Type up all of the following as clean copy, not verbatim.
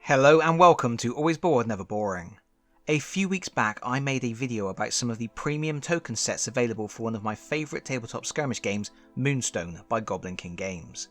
Hello and welcome to Always Bored, Never Boring. A few weeks back I made a video about some of the premium token sets available for one of my favourite tabletop skirmish games, Moonstone by Goblin King Games.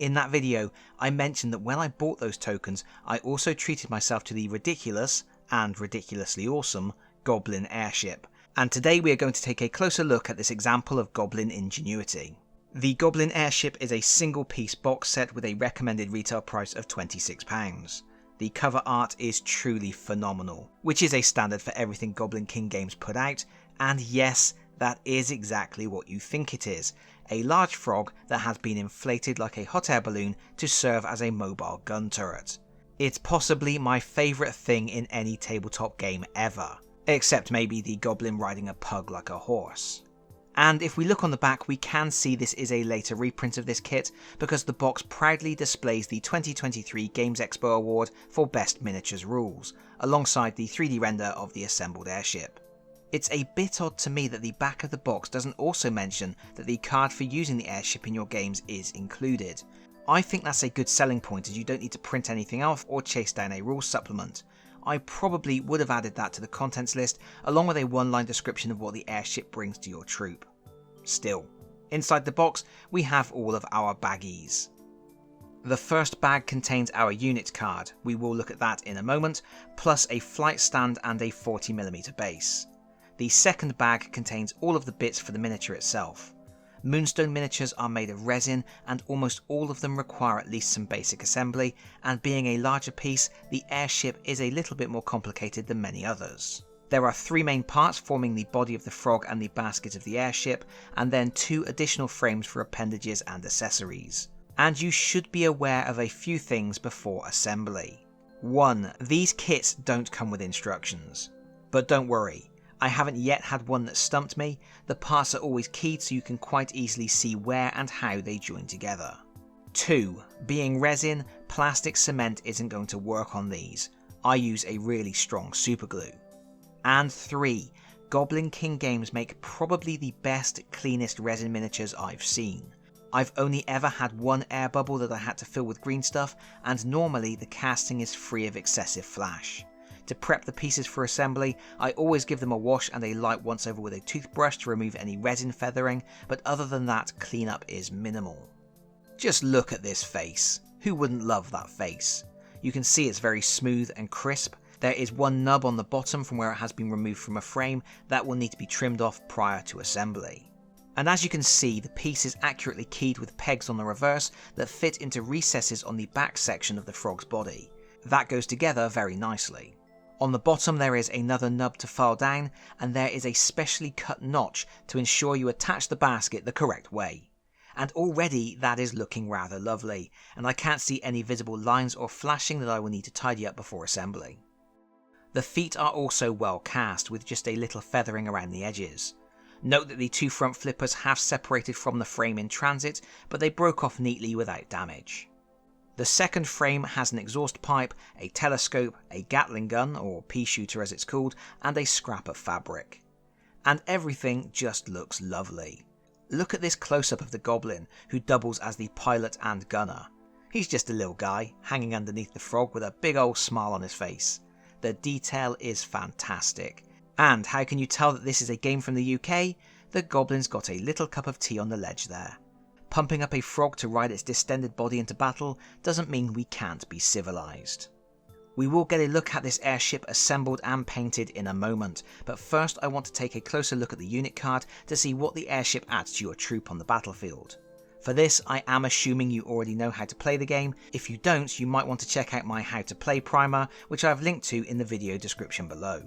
In that video I mentioned that when I bought those tokens I also treated myself to the ridiculous, and ridiculously awesome, Goblin Airship, and today we are going to take a closer look at this example of Goblin ingenuity. The Goblin Airship is a single piece box set with a recommended retail price of £26. The cover art is truly phenomenal, which is a standard for everything Goblin King Games put out, and yes, that is exactly what you think it is, a large frog that has been inflated like a hot air balloon to serve as a mobile gun turret. It's possibly my favourite thing in any tabletop game ever, except maybe the goblin riding a pug like a horse. And if we look on the back we can see this is a later reprint of this kit because the box proudly displays the 2023 Games Expo Award for Best Miniatures Rules, alongside the 3D render of the assembled airship. It's a bit odd to me that the back of the box doesn't also mention that the card for using the airship in your games is included. I think that's a good selling point as you don't need to print anything off or chase down a rules supplement. I probably would have added that to the contents list along with a one-line description of what the airship brings to your troop. Still, inside the box we have all of our baggies. The first bag contains our unit card, we will look at that in a moment, plus a flight stand and a 40mm base. The second bag contains all of the bits for the miniature itself. Moonstone miniatures are made of resin and almost all of them require at least some basic assembly, and being a larger piece, the airship is a little bit more complicated than many others. There are three main parts forming the body of the frog and the basket of the airship, and then two additional frames for appendages and accessories. And you should be aware of a few things before assembly. 1. These kits don't come with instructions. But don't worry. I haven't yet had one that stumped me. The parts are always keyed so you can quite easily see where and how they join together. 2. Being resin, plastic cement isn't going to work on these. I use a really strong superglue. And 3. Goblin King Games make probably the best, cleanest resin miniatures I've seen. I've only ever had one air bubble that I had to fill with green stuff, and normally the casting is free of excessive flash. To prep the pieces for assembly, I always give them a wash and a light once over with a toothbrush to remove any resin feathering, but other than that, cleanup is minimal. Just look at this face. Who wouldn't love that face? You can see it's very smooth and crisp. There is one nub on the bottom from where it has been removed from a frame that will need to be trimmed off prior to assembly. And as you can see, the piece is accurately keyed with pegs on the reverse that fit into recesses on the back section of the frog's body. That goes together very nicely. On the bottom there is another nub to file down, and there is a specially cut notch to ensure you attach the basket the correct way. And already that is looking rather lovely, and I can't see any visible lines or flashing that I will need to tidy up before assembly. The feet are also well cast with just a little feathering around the edges. Note that the two front flippers have separated from the frame in transit, but they broke off neatly without damage. The second frame has an exhaust pipe, a telescope, a Gatling gun, or pea shooter as it's called, and a scrap of fabric. And everything just looks lovely. Look at this close-up of the goblin, who doubles as the pilot and gunner. He's just a little guy, hanging underneath the frog with a big old smile on his face. The detail is fantastic. And how can you tell that this is a game from the UK? The goblin's got a little cup of tea on the ledge there. Pumping up a frog to ride its distended body into battle doesn't mean we can't be civilised. We will get a look at this airship assembled and painted in a moment, but first I want to take a closer look at the unit card to see what the airship adds to your troop on the battlefield. For this I am assuming you already know how to play the game. If you don't, you might want to check out my How to Play primer, which I've linked to in the video description below.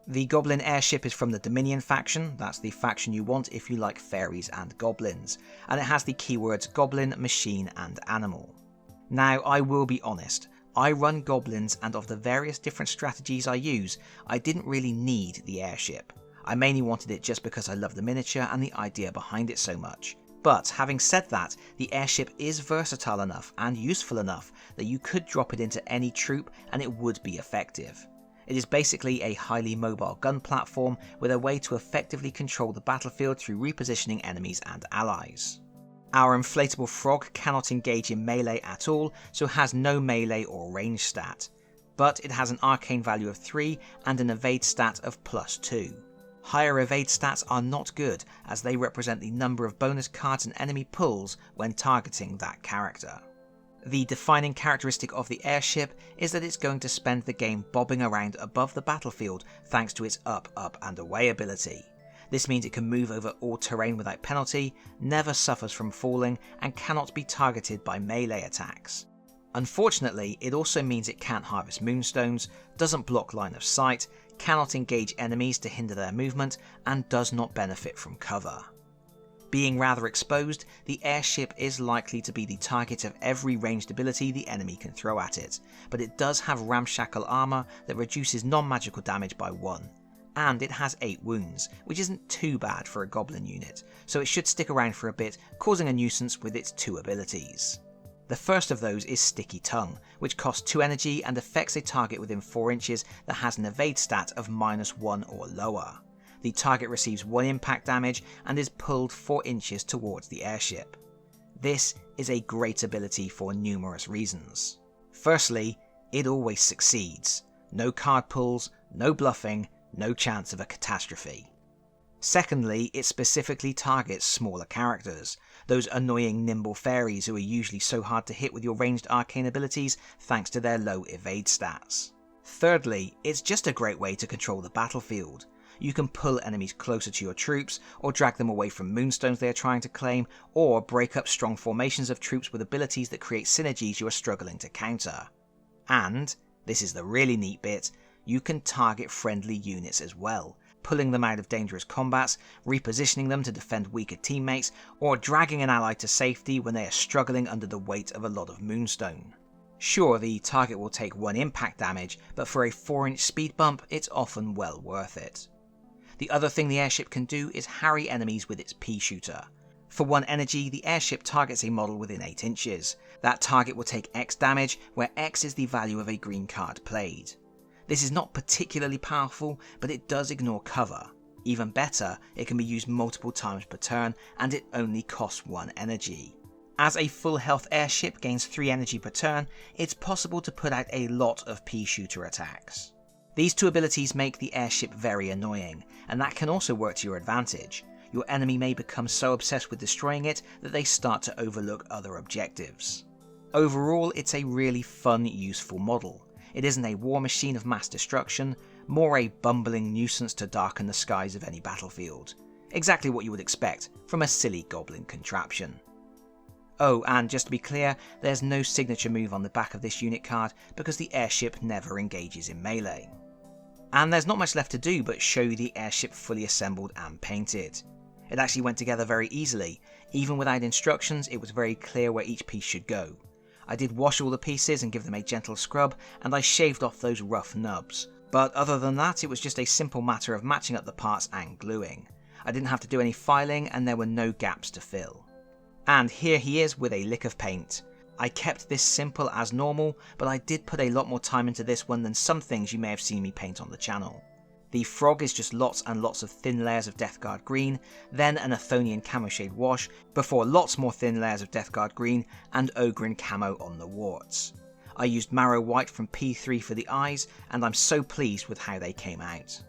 The Goblin Airship is from the Dominion faction, that's the faction you want if you like fairies and goblins, and it has the keywords Goblin, Machine and Animal. Now I will be honest, I run goblins and of the various different strategies I use, I didn't really need the airship. I mainly wanted it just because I love the miniature and the idea behind it so much. But having said that, the airship is versatile enough and useful enough that you could drop it into any troop and it would be effective. It is basically a highly mobile gun platform with a way to effectively control the battlefield through repositioning enemies and allies. Our inflatable frog cannot engage in melee at all, so has no melee or range stat. but it has an arcane value of 3 and an evade stat of +2. Higher evade stats are not good, as they represent the number of bonus cards an enemy pulls when targeting that character. The defining characteristic of the airship is that it's going to spend the game bobbing around above the battlefield thanks to its up, up and away ability. This means it can move over all terrain without penalty, never suffers from falling, and cannot be targeted by melee attacks. Unfortunately, it also means it can't harvest moonstones, doesn't block line of sight, cannot engage enemies to hinder their movement, and does not benefit from cover. Being rather exposed, the airship is likely to be the target of every ranged ability the enemy can throw at it, but it does have ramshackle armour that reduces non-magical damage by 1. And it has 8 wounds, which isn't too bad for a goblin unit, so it should stick around for a bit, causing a nuisance with its 2 abilities. The first of those is Sticky Tongue, which costs 2 energy and affects a target within 4 inches that has an evade stat of -1 or lower. The target receives 1 impact damage and is pulled 4 inches towards the airship. This is a great ability for numerous reasons. Firstly, it always succeeds. No card pulls, no bluffing, no chance of a catastrophe. Secondly, it specifically targets smaller characters, those annoying nimble fairies who are usually so hard to hit with your ranged arcane abilities thanks to their low evade stats. Thirdly, it's just a great way to control the battlefield. You can pull enemies closer to your troops, or drag them away from moonstones they are trying to claim, or break up strong formations of troops with abilities that create synergies you are struggling to counter. And, this is the really neat bit, you can target friendly units as well, pulling them out of dangerous combats, repositioning them to defend weaker teammates, or dragging an ally to safety when they are struggling under the weight of a lot of moonstone. Sure, the target will take 1 impact damage, but for a 4-inch speed bump, it's often well worth it. The other thing the airship can do is harry enemies with its pea shooter. For 1 energy, the airship targets a model within 8 inches. That target will take X damage, where X is the value of a green card played. This is not particularly powerful, but it does ignore cover. Even better, it can be used multiple times per turn, and it only costs 1 energy. As a full health airship gains 3 energy per turn, it's possible to put out a lot of pea shooter attacks. These 2 abilities make the airship very annoying, and that can also work to your advantage. Your enemy may become so obsessed with destroying it that they start to overlook other objectives. Overall, it's a really fun, useful model. It isn't a war machine of mass destruction, more a bumbling nuisance to darken the skies of any battlefield. Exactly what you would expect from a silly goblin contraption. Oh, and just to be clear, there's no signature move on the back of this unit card because the airship never engages in melee. And there's not much left to do but show you the airship fully assembled and painted. It actually went together very easily. Even without instructions, it was very clear where each piece should go. I did wash all the pieces and give them a gentle scrub, and I shaved off those rough nubs. But other than that, it was just a simple matter of matching up the parts and gluing. I didn't have to do any filing, and there were no gaps to fill. And here he is with a lick of paint. I kept this simple as normal, but I did put a lot more time into this one than some things you may have seen me paint on the channel. The frog is just lots and lots of thin layers of Death Guard green, then an Athonian camo shade wash, before lots more thin layers of Death Guard green and Ogrin camo on the warts. I used Marrow White from P3 for the eyes, and I'm so pleased with how they came out.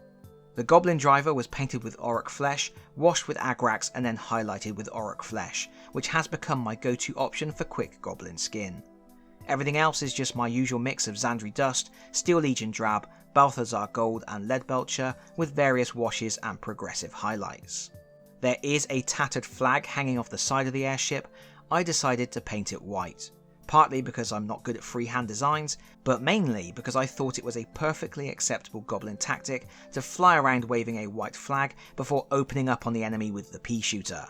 The Goblin driver was painted with Auroch Flesh, washed with Agrax and then highlighted with Auroch Flesh, which has become my go-to option for quick Goblin skin. Everything else is just my usual mix of Xandri Dust, Steel Legion Drab, Balthazar Gold and Leadbelcher with various washes and progressive highlights. There is a tattered flag hanging off the side of the airship. I decided to paint it white, partly because I'm not good at freehand designs, but mainly because I thought it was a perfectly acceptable Goblin tactic to fly around waving a white flag before opening up on the enemy with the pea shooter.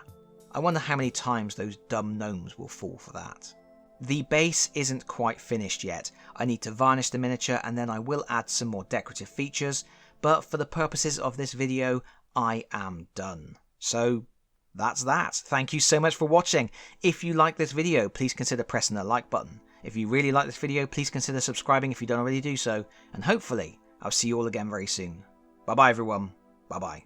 I wonder how many times those dumb gnomes will fall for that. The base isn't quite finished yet. I need to varnish the miniature and then I will add some more decorative features, but for the purposes of this video, I am done. So that's that. Thank you so much for watching. If you like this video, please consider pressing the like button. If you really like this video, please consider subscribing if you don't already do so, and hopefully I'll see you all again very soon. Bye bye everyone. Bye bye.